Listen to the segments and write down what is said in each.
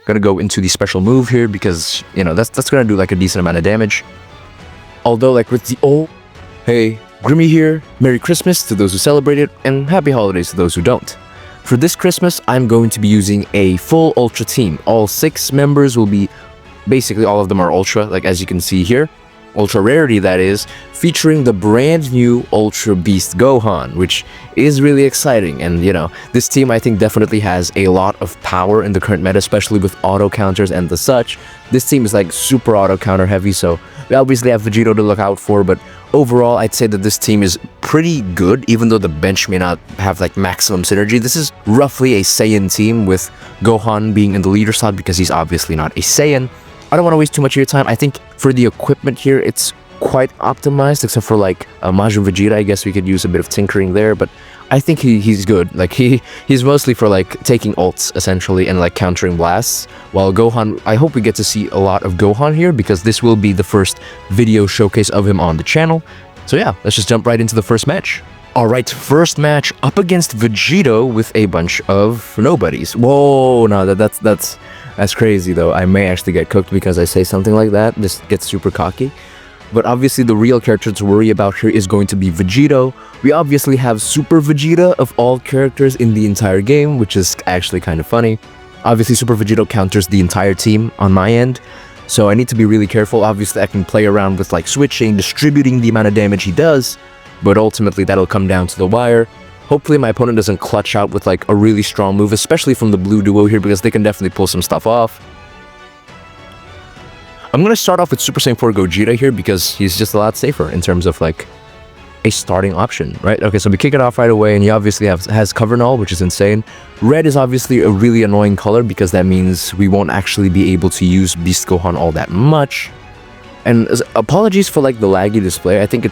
Gonna go into the special move here because, you know, that's gonna do like a decent amount of damage. Although, like with the hey, Grimmy here, Merry Christmas to those who celebrate it, and Happy Holidays to those who don't. For this Christmas, I'm going to be using a full Ultra team. All 6 members will be, basically all of them are Ultra, like as you can see here. Ultra Rarity, that is, featuring the brand new Ultra Beast Gohan, which is really exciting. And, you know, this team I think definitely has a lot of power in the current meta, especially with auto counters and the such. This team is like super auto counter heavy, so we obviously have Vegito to look out for, but overall I'd say that this team is pretty good, even though the bench may not have like maximum synergy. This is roughly a Saiyan team, with Gohan being in the leader slot because he's obviously not a Saiyan. I don't want to waste too much of your time. I think for the equipment here, it's quite optimized, except for like Majin Vegeta. I guess we could use a bit of tinkering there, but I think he's good. Like he's mostly for like taking ults essentially and like countering blasts. While Gohan, I hope we get to see a lot of Gohan here because this will be the first video showcase of him on the channel. So yeah, let's just jump right into the first match. Alright, first match up against Vegito with a bunch of nobodies. Whoa, no, that's crazy though. I may actually get cooked because I say something like that. This gets super cocky. But obviously the real character to worry about here is going to be Vegito. We obviously have Super Vegeta of all characters in the entire game, which is actually kind of funny. Obviously Super Vegito counters the entire team on my end, so I need to be really careful. Obviously I can play around with like switching, distributing the amount of damage he does, but ultimately that'll come down to the wire. Hopefully my opponent doesn't clutch out with like a really strong move, especially from the blue duo here, because they can definitely pull some stuff off. I'm going to start off with Super Saiyan 4 Gogeta here because he's just a lot safer in terms of like a starting option, right? Okay, so we kick it off right away, and he obviously has cover null, which is insane. Red is obviously a really annoying color because that means we won't actually be able to use Beast Gohan all that much. And apologies for like the laggy display. I think it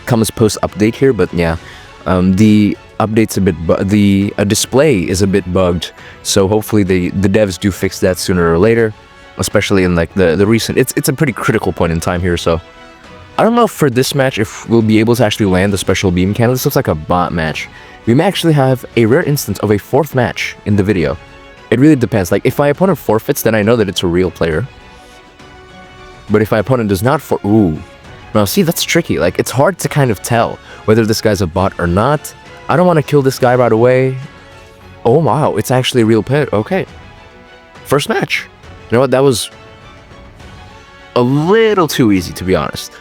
comes post-update here, but yeah, the update's a bit, the display is a bit bugged, so hopefully the devs do fix that sooner or later, especially in like the recent, it's a pretty critical point in time here. So I don't know if for this match if we'll be able to actually land the special beam cannon. This looks like a bot match. We may actually have a rare instance of a 4th match in the video. It really depends. Like if my opponent forfeits, then I know that it's a real player, but if my opponent does not ooh. Now see, that's tricky. Like it's hard to kind of tell whether this guy's a bot or not. I don't want to kill this guy right away. Oh wow, it's actually a real player. Okay. First match. You know what, that was a little too easy, to be honest.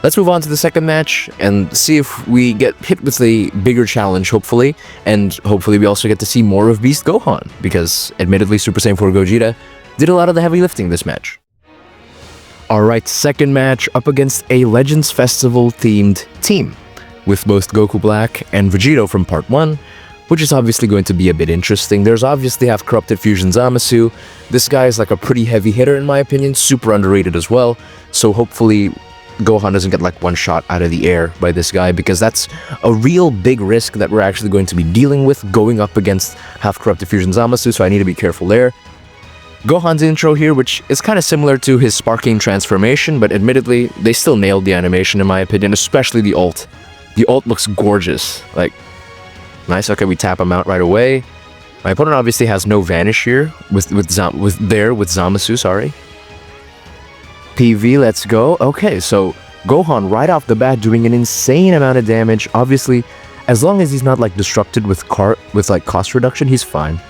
Let's move on to the second match and see if we get hit with a bigger challenge, hopefully. And hopefully we also get to see more of Beast Gohan, because admittedly Super Saiyan 4 Gogeta did a lot of the heavy lifting this match. Alright, second match up against a Legends Festival themed team, with both Goku Black and Vegito from Part 1, which is obviously going to be a bit interesting. There's obviously Half Corrupted Fusion Zamasu. This guy is like a pretty heavy hitter in my opinion, super underrated as well, so hopefully Gohan doesn't get like one shot out of the air by this guy, because that's a real big risk that we're actually going to be dealing with going up against Half Corrupted Fusion Zamasu, so I need to be careful there. Gohan's intro here, which is kind of similar to his Sparking transformation, but admittedly, they still nailed the animation in my opinion, especially the ult. The ult looks gorgeous, like, nice. Okay, we tap him out right away. My opponent obviously has no vanish here with Zamasu, sorry. PV, let's go. Okay, so Gohan right off the bat doing an insane amount of damage. Obviously, as long as he's not like disrupted with like cost reduction, he's fine.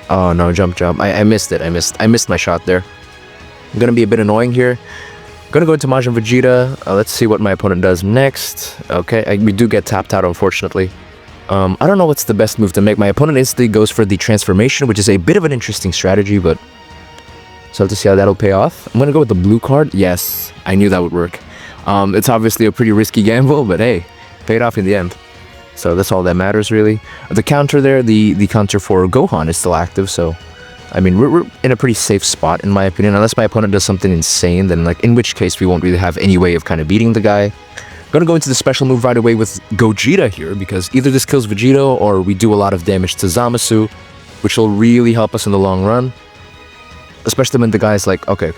Oh no, jump. I missed it. I missed my shot there. I'm gonna be a bit annoying here. Gonna go into Majin Vegeta. Let's see what my opponent does next. Okay, we do get tapped out, unfortunately. I don't know what's the best move to make. My opponent instantly goes for the transformation, which is a bit of an interesting strategy, but so to see how that'll pay off. I'm gonna go with the blue card. Yes, I knew that would work. It's obviously a pretty risky gamble, but hey, paid off in the end. So that's all that matters, really. The counter there, the counter for Gohan is still active, so I mean, we're in a pretty safe spot in my opinion, unless my opponent does something insane, then like in which case we won't really have any way of kind of beating the guy. Gonna go into the special move right away with Gogeta here, because either this kills Vegito or we do a lot of damage to Zamasu, which will really help us in the long run. Especially when the guy's like, okay.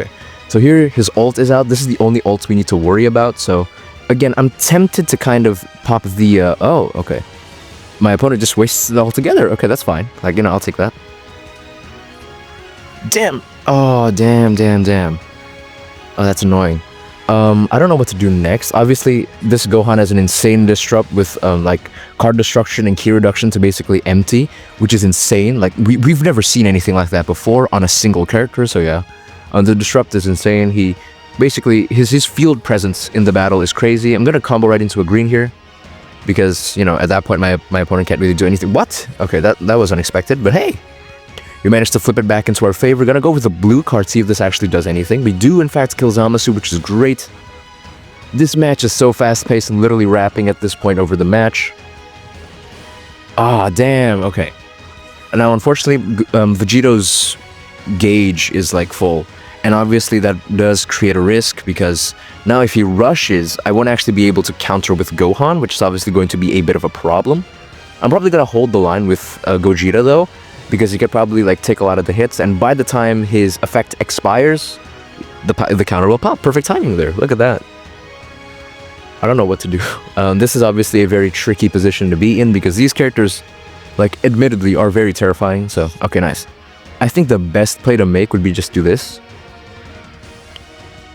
So here his ult is out. This is the only ult we need to worry about. So again, I'm tempted to kind of pop the, oh, okay. My opponent just wastes it all together. Okay, that's fine. Like, you know, I'll take that. Damn! Oh, damn. Oh, that's annoying. I don't know what to do next. Obviously, this Gohan has an insane disrupt with like card destruction and key reduction to basically empty, which is insane. Like we've never seen anything like that before on a single character. So yeah, the disrupt is insane. He basically his field presence in the battle is crazy. I'm gonna combo right into a green here because you know at that point my opponent can't really do anything. What? Okay, that was unexpected. But hey. We managed to flip it back into our favor. We're gonna go with the blue card, see if this actually does anything. We do, in fact, kill Zamasu, which is great. This match is so fast-paced and literally rapping at this point over the match. Ah, damn, okay. Now, unfortunately, Vegito's gauge is, like, full. And obviously, that does create a risk, because now if he rushes, I won't actually be able to counter with Gohan, which is obviously going to be a bit of a problem. I'm probably gonna hold the line with Gogeta, though, because he could probably like take a lot of the hits, and by the time his effect expires, the counter will pop. Perfect timing there. Look at that. I don't know what to do. This is obviously a very tricky position to be in because these characters, like, admittedly are very terrifying. So, okay, nice. I think the best play to make would be just do this.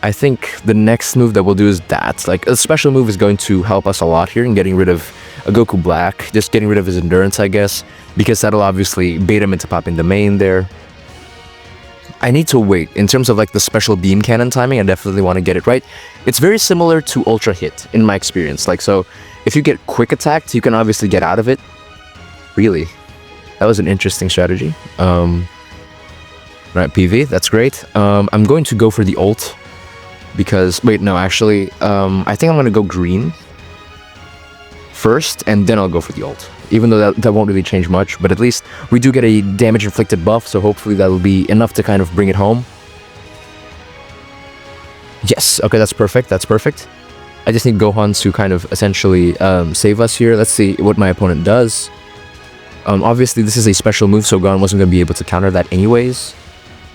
I think the next move that we'll do is that. Like, a special move is going to help us a lot here in getting rid of a Goku Black, just getting rid of his endurance, I guess, because that'll obviously bait him into popping the main there. I need to wait. In terms of like the special beam cannon timing, I definitely want to get it right. It's very similar to Ultra Hit in my experience. Like, so if you get quick attacked, you can obviously get out of it. Really, that was an interesting strategy. Right, PV, that's great. I'm going to go for the ult because, wait, no, actually, I think I'm going to go green first, and then I'll go for the ult. Even though that won't really change much, but at least we do get a damage inflicted buff, so hopefully that'll be enough to kind of bring it home. Yes, okay, that's perfect, that's perfect. I just need Gohan to kind of essentially save us here. Let's see what my opponent does. Obviously, this is a special move, so Gohan wasn't going to be able to counter that anyways.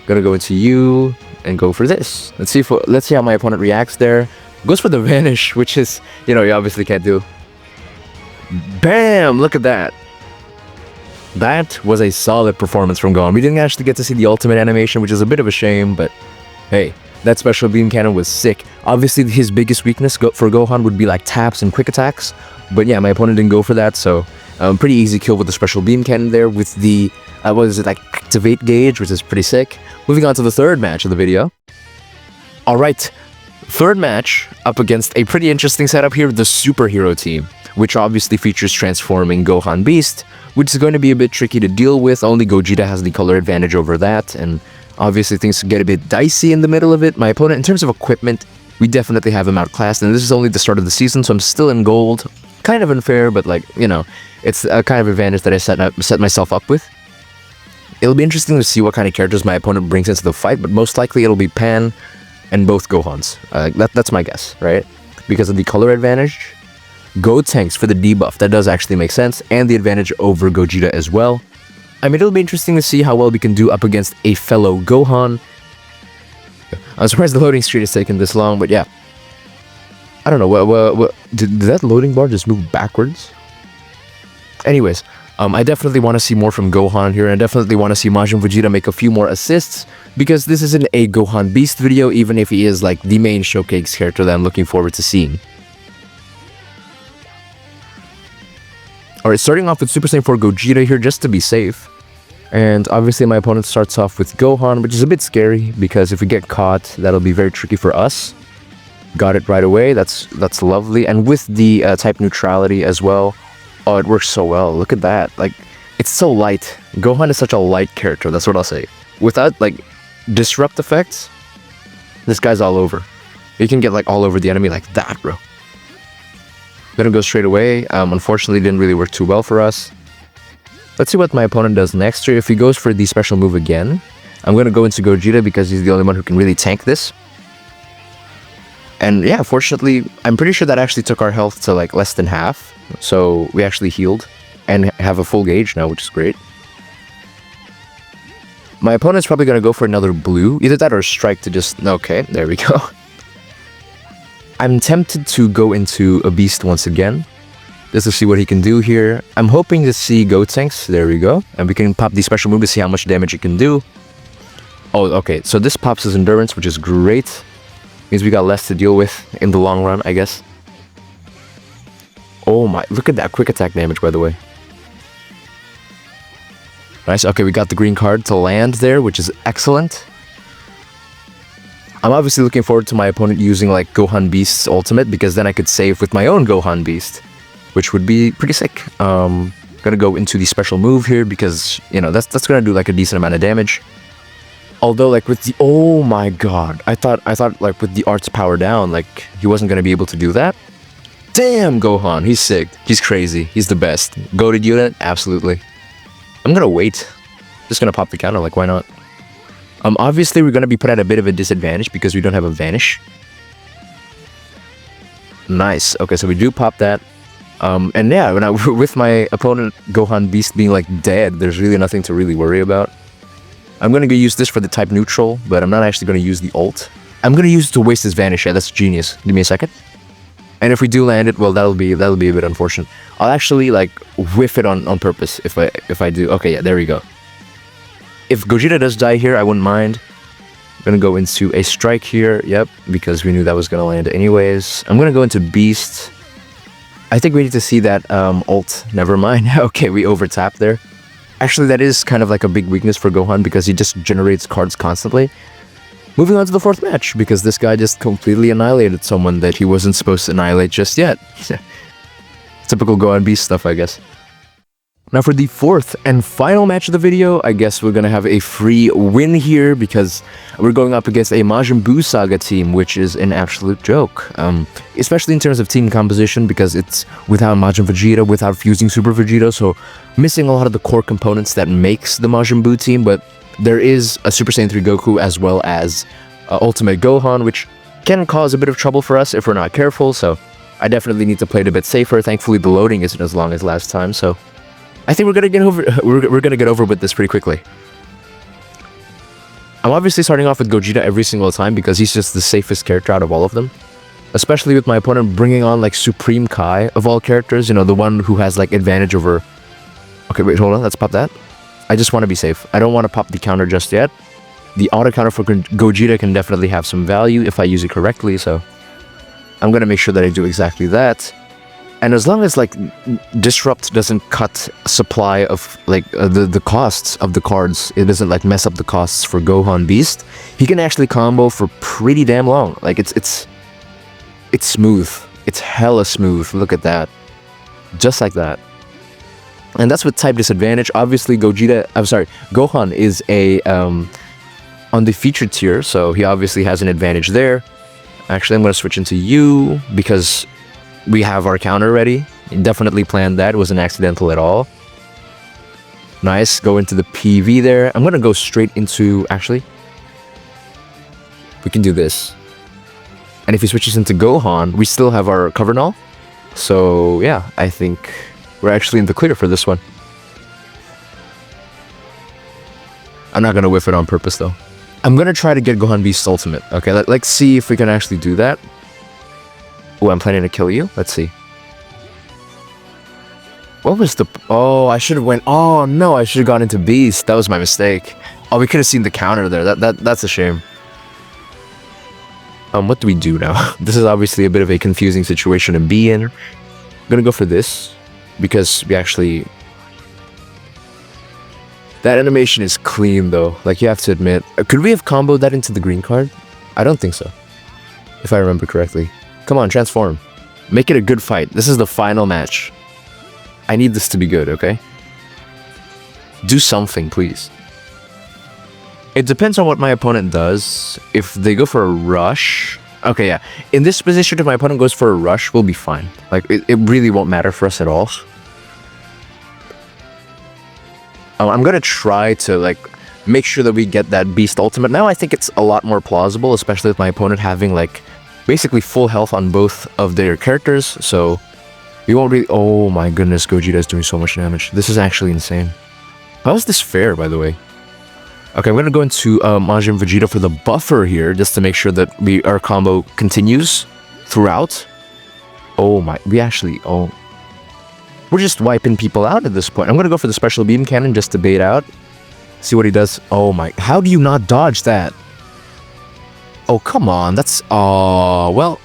Gonna go into you and go for this. Let's see how my opponent reacts there. Goes for the vanish, which is, you know, you obviously can't do. Bam! Look at that. That was a solid performance from Gohan. We didn't actually get to see the ultimate animation, which is a bit of a shame, but hey, that special beam cannon was sick. Obviously, his biggest weakness for Gohan would be like taps and quick attacks, but yeah, my opponent didn't go for that, so pretty easy kill with the special beam cannon there with the, what is it, like activate gauge, which is pretty sick. Moving on to the third match of the video. Alright, third match up against a pretty interesting setup here, the superhero team, which obviously features transforming Gohan Beast, which is going to be a bit tricky to deal with. Only Gogeta has the color advantage over that, and obviously things get a bit dicey in the middle of it. My opponent, in terms of equipment, we definitely have him outclassed, and this is only the start of the season, so I'm still in gold. Kind of unfair, but like, you know, it's a kind of advantage that I set myself up with. It'll be interesting to see what kind of characters my opponent brings into the fight, but most likely it'll be Pan and both Gohans. That's my guess, right? Because of the color advantage. Gotenks for the debuff, that does actually make sense, and the advantage over Gogeta as well. I mean, it'll be interesting to see how well we can do up against a fellow Gohan. I'm surprised the loading screen is taking this long, but yeah. I don't know, what did that loading bar just move backwards? Anyways, I definitely want to see more from Gohan here, and I definitely want to see Majin Vegeta make a few more assists, because this isn't a Gohan Beast video, even if he is like the main showcase character that I'm looking forward to seeing. Alright, starting off with Super Saiyan 4 Gogeta here, just to be safe. And obviously my opponent starts off with Gohan, which is a bit scary, because if we get caught, that'll be very tricky for us. Got it right away, that's lovely. And with the type neutrality as well, oh, it works so well. Look at that, like, it's so light. Gohan is such a light character, that's what I'll say. Without, like, disrupt effects, this guy's all over. He can get, like, all over the enemy like that, bro. Gonna go straight away. Unfortunately, didn't really work too well for us. Let's see what my opponent does next here. If he goes for the special move again, I'm gonna go into Gogeta because he's the only one who can really tank this. And yeah, fortunately, I'm pretty sure that actually took our health to like less than half. So we actually healed and have a full gauge now, which is great. My opponent's probably gonna go for another blue. Either that or strike to just... Okay, there we go. I'm tempted to go into a Beast once again, just to see what he can do here. I'm hoping to see Gotenks, there we go, and we can pop the special move to see how much damage it can do. Oh, okay. So this pops his endurance, which is great. Means we got less to deal with in the long run, I guess. Oh my, look at that quick attack damage, by the way. Nice. Okay, we got the green card to land there, which is excellent. I'm obviously looking forward to my opponent using like Gohan Beast's ultimate, because then I could save with my own Gohan Beast, which would be pretty sick. Gonna go into the special move here because, you know, that's gonna do like a decent amount of damage. Although like with the, oh my god, I thought like with the art's power down, like he wasn't gonna be able to do that. Damn, Gohan, he's sick. He's crazy. He's the best. Goated unit, absolutely. I'm gonna wait. Just gonna pop the counter, like why not? Obviously we're gonna be put at a bit of a disadvantage because we don't have a vanish. Nice. Okay, so we do pop that. And yeah, when with my opponent Gohan Beast being like dead, there's really nothing to really worry about. I'm gonna go use this for the type neutral, but I'm not actually gonna use the ult. I'm gonna use it to waste his vanish. Yeah, that's genius. Give me a second. And if we do land it, well, that'll be a bit unfortunate. I'll actually like whiff it on purpose if I do. Okay, yeah, there we go. If Gogeta does die here, I wouldn't mind. I'm gonna go into a strike here. Yep, because we knew that was gonna land anyways. I'm gonna go into Beast. I think we need to see that ult. Never mind. Okay, we overtapped there. Actually, that is kind of like a big weakness for Gohan because he just generates cards constantly. Moving on to the fourth match, because this guy just completely annihilated someone that he wasn't supposed to annihilate just yet. Typical Gohan Beast stuff, I guess. Now for the fourth and final match of the video, I guess we're gonna have a free win here because we're going up against a Majin Buu Saga team, which is an absolute joke. Especially in terms of team composition, because it's without Majin Vegeta, without fusing Super Vegeta, so missing a lot of the core components that makes the Majin Buu team, but there is a Super Saiyan 3 Goku as well as Ultimate Gohan, which can cause a bit of trouble for us if we're not careful, so I definitely need to play it a bit safer. Thankfully, the loading isn't as long as last time, so I think we're gonna get over with this pretty quickly. I'm obviously starting off with Gogeta every single time because he's just the safest character out of all of them. Especially with my opponent bringing on like Supreme Kai of all characters, you know, the one who has like advantage over... Okay, wait, hold on, let's pop that. I just want to be safe. I don't want to pop the counter just yet. The auto counter for Gogeta can definitely have some value if I use it correctly, so I'm gonna make sure that I do exactly that. And as long as like Disrupt doesn't cut supply of like the costs of the cards, it doesn't like mess up the costs for Gohan Beast, he can actually combo for pretty damn long. Like it's smooth. It's hella smooth. Look at that. Just like that. And that's with type disadvantage. Obviously Gohan is a on the featured tier, so he obviously has an advantage there. Actually, I'm going to switch into you because we have our counter ready. Definitely planned that. It wasn't accidental at all. Nice. Go into the PV there. I'm going to go straight into... Actually, we can do this. And if he switches into Gohan, we still have our cover null. So, yeah, I think we're actually in the clear for this one. I'm not going to whiff it on purpose, though. I'm going to try to get Gohan Beast's ultimate. Okay, let's see if we can actually do that. Oh, I'm planning to kill you. Let's see. What was the... Oh, I should have went... Oh, no, I should have gone into Beast. That was my mistake. Oh, we could have seen the counter there. That's a shame. What do we do now? This is obviously a bit of a confusing situation to be in. I'm gonna go for this because we actually... That animation is clean, though. Like, you have to admit. Could we have comboed that into the green card? I don't think so. If I remember correctly. Come on, transform. Make it a good fight. This is the final match. I need this to be good, okay? Do something, please. It depends on what my opponent does. If they go for a rush... Okay, yeah. In this position, if my opponent goes for a rush, we'll be fine. Like, it really won't matter for us at all. I'm gonna try to, like, make sure that we get that Beast Ultimate. Now I think it's a lot more plausible, especially with my opponent having, like, basically full health on both of their characters, so we won't really... Oh my goodness, Gogeta is doing so much damage. This is actually insane. How is this fair, by the way? Okay, I'm gonna go into Majin Vegeta for the buffer here, just to make sure that our combo continues throughout. Oh my... We actually... Oh... We're just wiping people out at this point. I'm gonna go for the special beam cannon just to bait out. See what he does? Oh my, how do you not dodge that? Oh, come on, that's, well.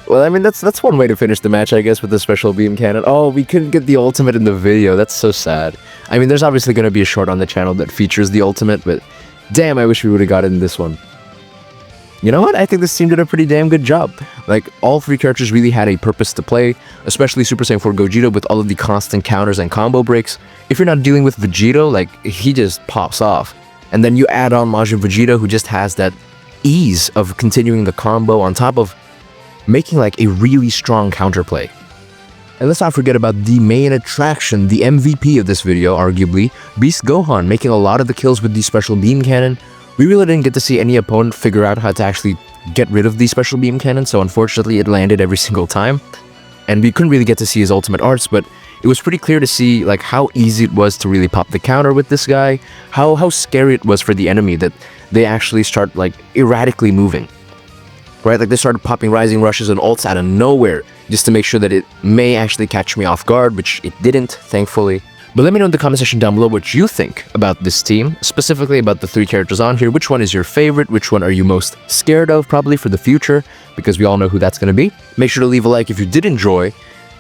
Well, I mean, that's one way to finish the match, I guess, with the special beam cannon. Oh, we couldn't get the ultimate in the video, that's so sad. I mean, there's obviously going to be a short on the channel that features the ultimate, but damn, I wish we would have got it in this one. You know what? I think this team did a pretty damn good job. Like, all three characters really had a purpose to play, especially Super Saiyan 4 Gogeta with all of the constant counters and combo breaks. If you're not dealing with Vegito, like, he just pops off. And then you add on Majin Vegeta, who just has that ease of continuing the combo on top of making, like, a really strong counterplay. And let's not forget about the main attraction, the MVP of this video, arguably, Beast Gohan, making a lot of the kills with the special beam cannon. We really didn't get to see any opponent figure out how to actually get rid of the special beam cannon, so unfortunately it landed every single time. And we couldn't really get to see his ultimate arts, but it was pretty clear to see like how easy it was to really pop the counter with this guy, how scary it was for the enemy that they actually start like erratically moving. Right, like they started popping rising rushes and ults out of nowhere just to make sure that it may actually catch me off guard, which it didn't, thankfully. But let me know in the comment section down below what you think about this team, specifically about the three characters on here. Which one is your favorite? Which one are you most scared of, probably for the future? Because we all know who that's going to be. Make sure to leave a like if you did enjoy,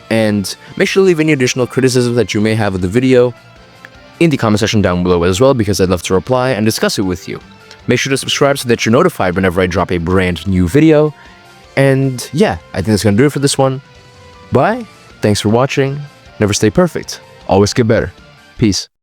and make sure to leave any additional criticism that you may have of the video in the comment section down below as well, because I'd love to reply and discuss it with you. Make sure to subscribe so that you're notified whenever I drop a brand new video. And yeah, I think that's going to do it for this one. Bye. Thanks for watching. Never stay perfect. Always get better. Peace.